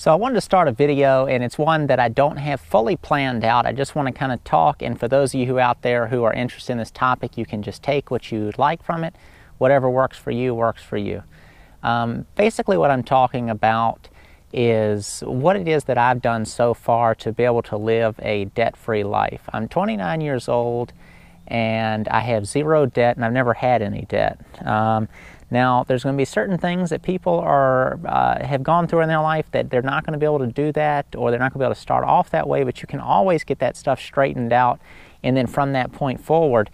So I wanted to start a video, and it's one that I don't have fully planned out. I just want to kind of talk, and for those of you out there who are interested in this topic, you can just take what you'd like from it. Whatever works for you, works for you. Basically what I'm talking about is what it is that I've done so far to be able to live a debt-free life. I'm 29 years old, and I have zero debt, and I've never had any debt. Now, there's going to be certain things that people have gone through in their life that they're not going to be able to do that, or they're not going to be able to start off that way, but you can always get that stuff straightened out, and then from that point forward,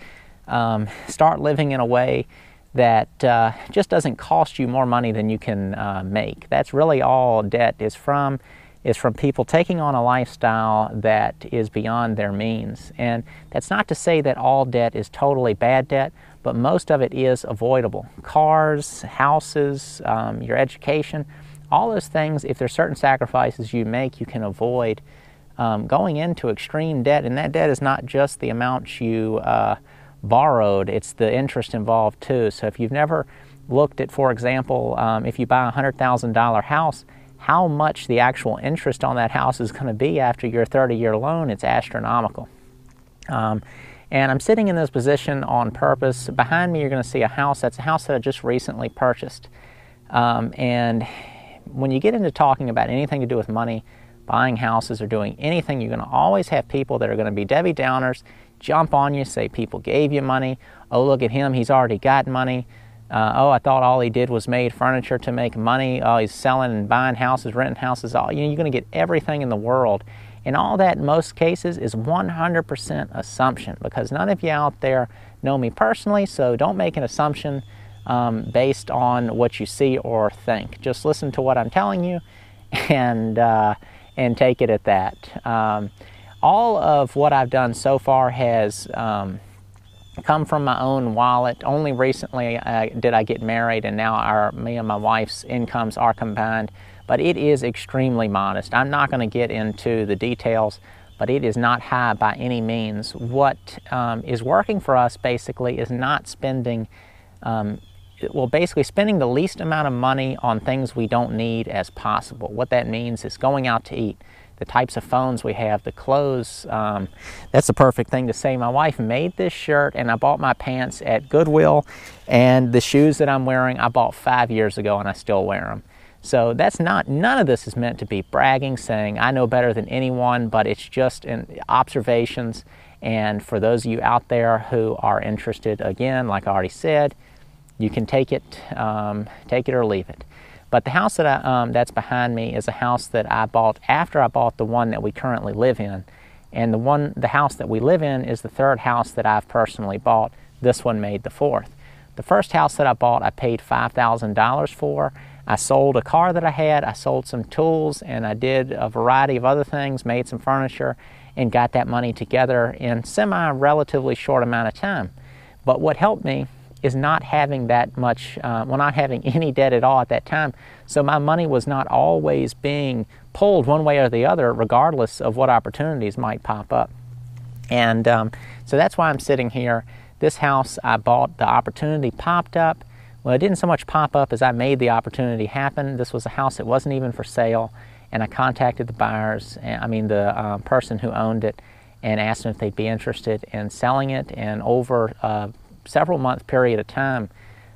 start living in a way that just doesn't cost you more money than you can make. That's really all debt is from people taking on a lifestyle that is beyond their means. And that's not to say that all debt is totally bad debt, but most of it is avoidable. Cars, houses, your education, all those things, if there's certain sacrifices you make, you can avoid going into extreme debt. And that debt is not just the amount you borrowed, it's the interest involved too. So if you've never looked at, for example, if you buy a $100,000 house, how much the actual interest on that house is going to be after your 30-year loan, it's astronomical. And I'm sitting in this position on purpose. Behind me you're going to see a house. That's a house that I just recently purchased. And when you get into talking about anything to do with money, buying houses or doing anything, you're going to always have people that are going to be Debbie Downers, jump on you, say people gave you money. Oh, look at him, he's already got money. Oh, I thought all he did was made furniture to make money. Oh, he's selling and buying houses, renting houses. You're going to get everything in the world. And all that in most cases is 100% assumption, because none of you out there know me personally, so don't make an assumption based on what you see or think. Just listen to what I'm telling you and take it at that. All of what I've done so far has come from my own wallet. Only recently did I get married, and now me and my wife's incomes are combined, but it is extremely modest. I'm not going to get into the details, but it is not high by any means. What is working for us basically is not spending, basically spending the least amount of money on things we don't need as possible. What that means is going out to eat, the types of phones we have, the clothes. That's the perfect thing to say. My wife made this shirt, and I bought my pants at Goodwill, and the shoes that I'm wearing I bought 5 years ago, and I still wear them. So none of this is meant to be bragging, saying I know better than anyone, but it's just observations. And for those of you out there who are interested, again, like I already said, you can take it or leave it. But the house that that's behind me is a house that I bought after I bought the one that we currently live in. And the house that we live in is the third house that I've personally bought. This one made the fourth. The first house that I bought, I paid $5,000 for. I sold a car that I had, I sold some tools, and I did a variety of other things, made some furniture, and got that money together in relatively short amount of time. But what helped me is not having that much, not having any debt at all at that time. So my money was not always being pulled one way or the other, regardless of what opportunities might pop up. And so that's why I'm sitting here. This house I bought, the opportunity popped up. Well, it didn't so much pop up as I made the opportunity happen. This was a house that wasn't even for sale, and I contacted the buyers, the person who owned it, and asked them if they'd be interested in selling it, and over several month period of time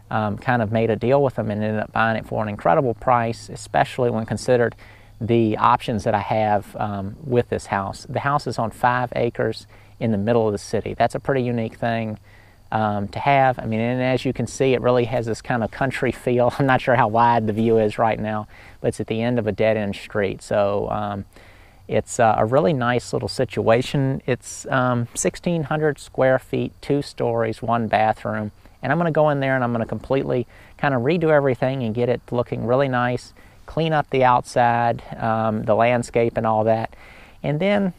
kind of made a deal with them and ended up buying it for an incredible price, especially when considered the options that I have with this house. The house is on 5 acres in the middle of the city. That's a pretty unique thing to have. And as you can see, it really has this kind of country feel. I'm not sure how wide the view is right now, but it's at the end of a dead-end street. So it's a really nice little situation. It's 1,600 square feet, 2 stories, 1 bathroom. And I'm going to go in there and I'm going to completely kind of redo everything and get it looking really nice, clean up the outside, the landscape and all that. And then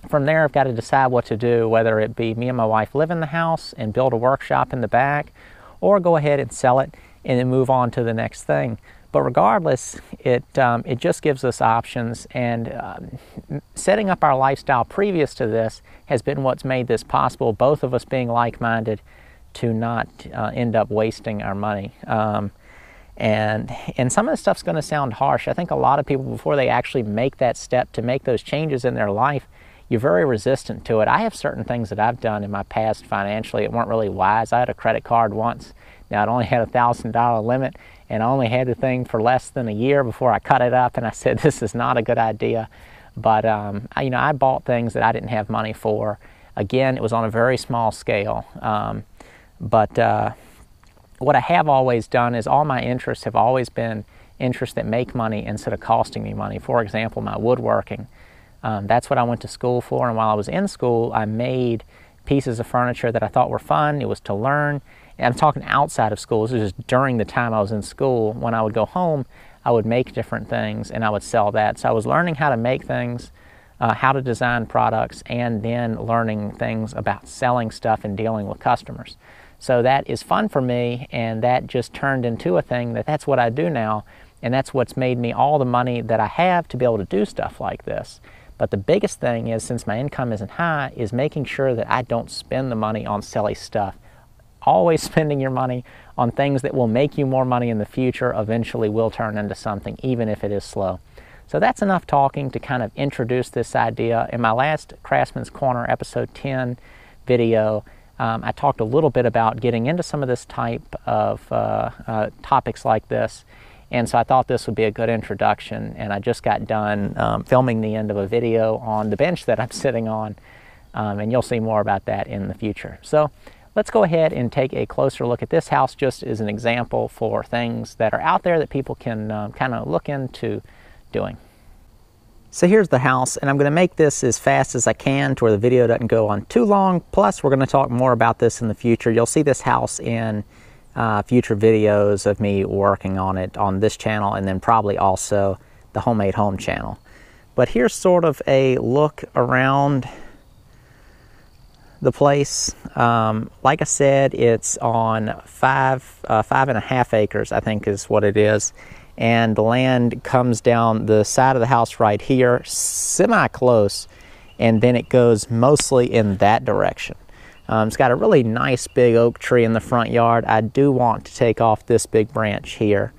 from there, I've got to decide what to do, whether it be me and my wife live in the house and build a workshop in the back, or go ahead and sell it and then move on to the next thing. But regardless, it just gives us options, and setting up our lifestyle previous to this has been what's made this possible, both of us being like-minded to not end up wasting our money. And some of the stuff's going to sound harsh. I think a lot of people, before they actually make that step to make those changes in their life, you're very resistant to it. I have certain things that I've done in my past financially that weren't really wise. I had a credit card once. Now, it only had a $1,000 limit, and I only had the thing for less than a year before I cut it up, and I said, this is not a good idea. But, I bought things that I didn't have money for. Again, it was on a very small scale. What I have always done is all my interests have always been interests that make money instead of costing me money. For example, my woodworking. That's what I went to school for, and while I was in school, I made pieces of furniture that I thought were fun. It was to learn. And I'm talking outside of school. This was just during the time I was in school. When I would go home, I would make different things, and I would sell that. So I was learning how to make things, how to design products, and then learning things about selling stuff and dealing with customers. So that is fun for me, and that just turned into a thing that's what I do now, and that's what's made me all the money that I have to be able to do stuff like this. But the biggest thing is, since my income isn't high, is making sure that I don't spend the money on silly stuff. Always spending your money on things that will make you more money in the future eventually will turn into something, even if it is slow. So that's enough talking to kind of introduce this idea. In my last Craftsman's Corner episode 10 video, I talked a little bit about getting into some of this type of topics like this, and so I thought this would be a good introduction, and I just got done filming the end of a video on the bench that I'm sitting on, and you'll see more about that in the future. So let's go ahead and take a closer look at this house just as an example for things that are out there that people can kind of look into doing. So here's the house, and I'm going to make this as fast as I can to where the video doesn't go on too long. Plus, we're going to talk more about this in the future. You'll see this house in future videos of me working on it on this channel, and then probably also the Homemade Home channel. But here's sort of a look around the place. Like I said, it's on 5.5 acres, I think is what it is. And the land comes down the side of the house right here, semi-close, and then it goes mostly in that direction. It's got a really nice big oak tree in the front yard. I do want to take off this big branch here,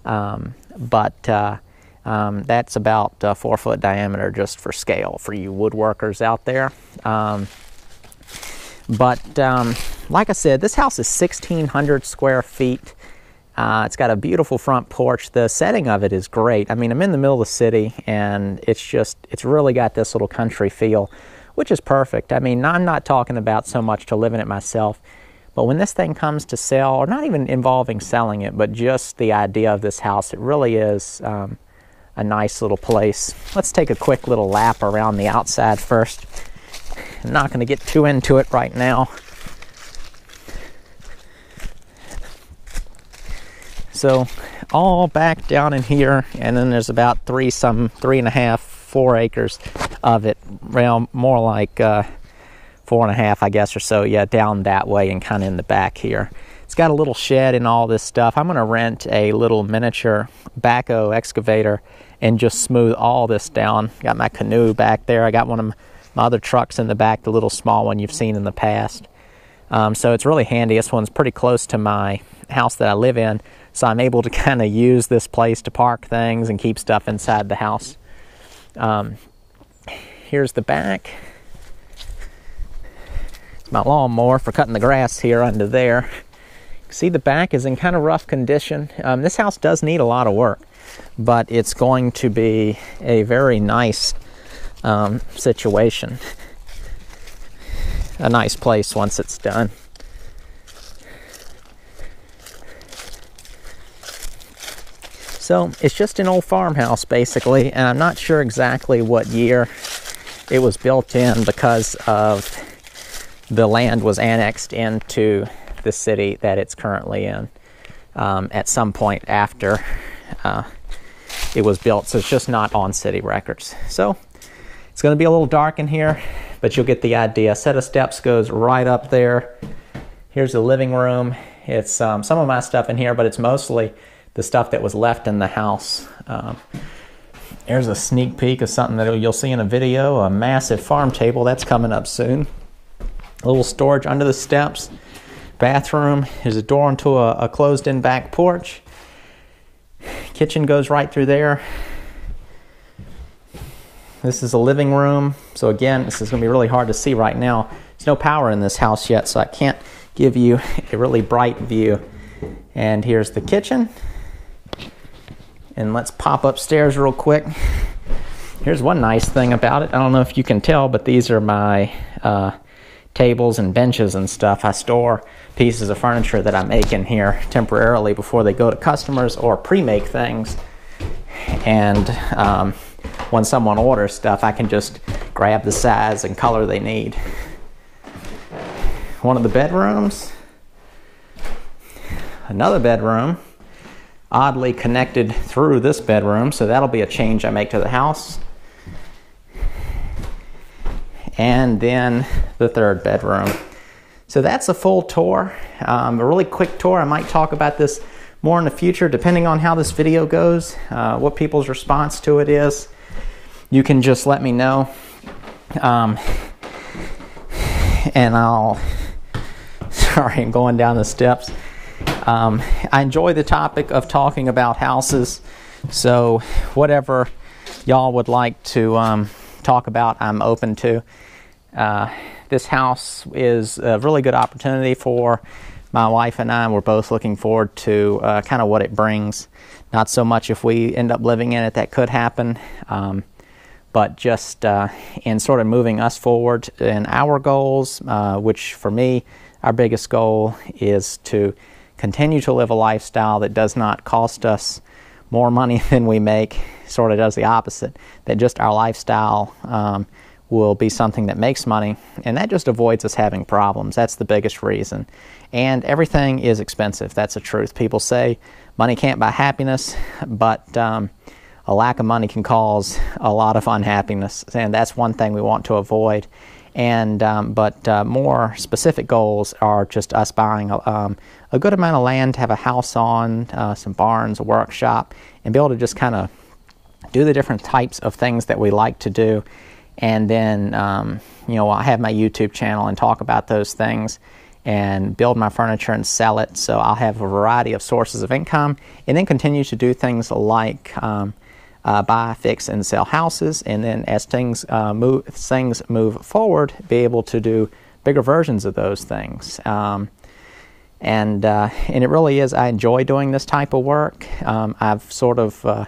but that's about 4 foot diameter just for scale for you woodworkers out there. Like I said, this house is 1,600 square feet. It's got a beautiful front porch. The setting of it is great. I mean, I'm in the middle of the city, and it's really got this little country feel, which is perfect. I mean, I'm not talking about so much to live in it myself, but when this thing comes to sell, or not even involving selling it, but just the idea of this house, it really is a nice little place. Let's take a quick little lap around the outside first. I'm not going to get too into it right now. So all back down in here, and then there's about 3.5, 4 acres of it, around more like 4.5, I guess, or so. Yeah, down that way and kind of in the back here. It's got a little shed and all this stuff. I'm going to rent a little miniature backhoe excavator and just smooth all this down. Got my canoe back there. I got one of my other trucks in the back, the little small one you've seen in the past. So it's really handy. This one's pretty close to my house that I live in, so I'm able to kind of use this place to park things and keep stuff inside the house. Here's the back. It's my lawnmower for cutting the grass here under there. See, the back is in kind of rough condition. This house does need a lot of work, but it's going to be a very nice situation. A nice place once it's done. So it's just an old farmhouse basically, and I'm not sure exactly what year it was built in because of the land was annexed into the city that it's currently in at some point after it was built, so it's just not on city records. So it's going to be a little dark in here, but you'll get the idea. A set of steps goes right up there. Here's the living room. It's some of my stuff in here, but it's mostly the stuff that was left in the house. There's a sneak peek of something that you'll see in a video, a massive farm table that's coming up soon. A little storage under the steps. Bathroom. There's a door into a closed-in back porch. kitchen goes right through there. This is a living room. So again, this is going to be really hard to see right now. There's no power in this house yet, so I can't give you a really bright view. And here's the kitchen. And let's pop upstairs real quick. Here's one nice thing about it. I don't know if you can tell, but these are my tables and benches and stuff. I store pieces of furniture that I make in here temporarily before they go to customers, or pre-make things. And when someone orders stuff, I can just grab the size and color they need. One of the bedrooms. Another bedroom, oddly connected through this bedroom, so that'll be a change I make to the house. And then the third bedroom. So that's a full tour, a really quick tour. I might talk about this more in the future, depending on how this video goes, what people's response to it is. You can just let me know, and sorry, I'm going down the steps. I enjoy the topic of talking about houses, so whatever y'all would like to talk about, I'm open to. This house is a really good opportunity for my wife and I. We're both looking forward to kind of what it brings. Not so much if we end up living in it, that could happen, but just in sort of moving us forward in our goals, which for me, our biggest goal is to continue to live a lifestyle that does not cost us more money than we make, sort of does the opposite, that just our lifestyle will be something that makes money, and that just avoids us having problems. That's the biggest reason. And everything is expensive. That's the truth. People say money can't buy happiness, but a lack of money can cause a lot of unhappiness, and that's one thing we want to avoid. And but more specific goals are just us buying a good amount of land to have a house on, some barns, a workshop, and be able to just kind of do the different types of things that we like to do. And then, you know, I have my YouTube channel and talk about those things and build my furniture and sell it. So I'll have a variety of sources of income, and then continue to do things like buy, fix, and sell houses. And then as things move forward, be able to do bigger versions of those things. And it really is, I enjoy doing this type of work. I've sort of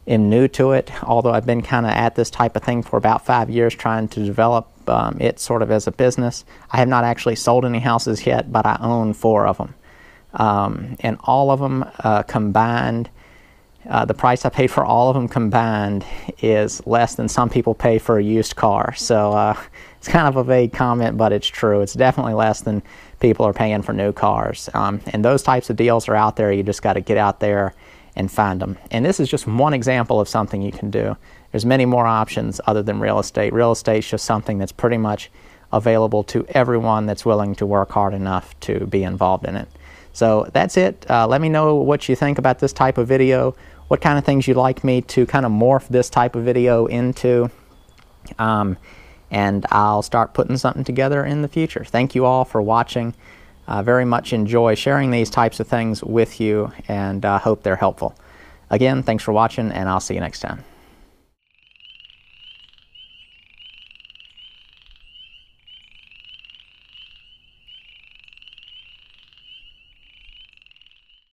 am new to it, although I've been kind of at this type of thing for about 5 years, trying to develop it sort of as a business. I have not actually sold any houses yet, but I own 4 of them. And all of them combined, the price I paid for all of them combined is less than some people pay for a used car. So it's kind of a vague comment, but it's true. It's definitely less than people are paying for new cars. And those types of deals are out there. You just got to get out there and find them. And this is just one example of something you can do. There's many more options other than real estate. Real estate is just something that's pretty much available to everyone that's willing to work hard enough to be involved in it. So that's it. Let me know what you think about this type of video, what kind of things you'd like me to kind of morph this type of video into, and I'll start putting something together in the future. Thank you all for watching. Very much enjoy sharing these types of things with you, and hope they're helpful. Again, thanks for watching, and I'll see you next time.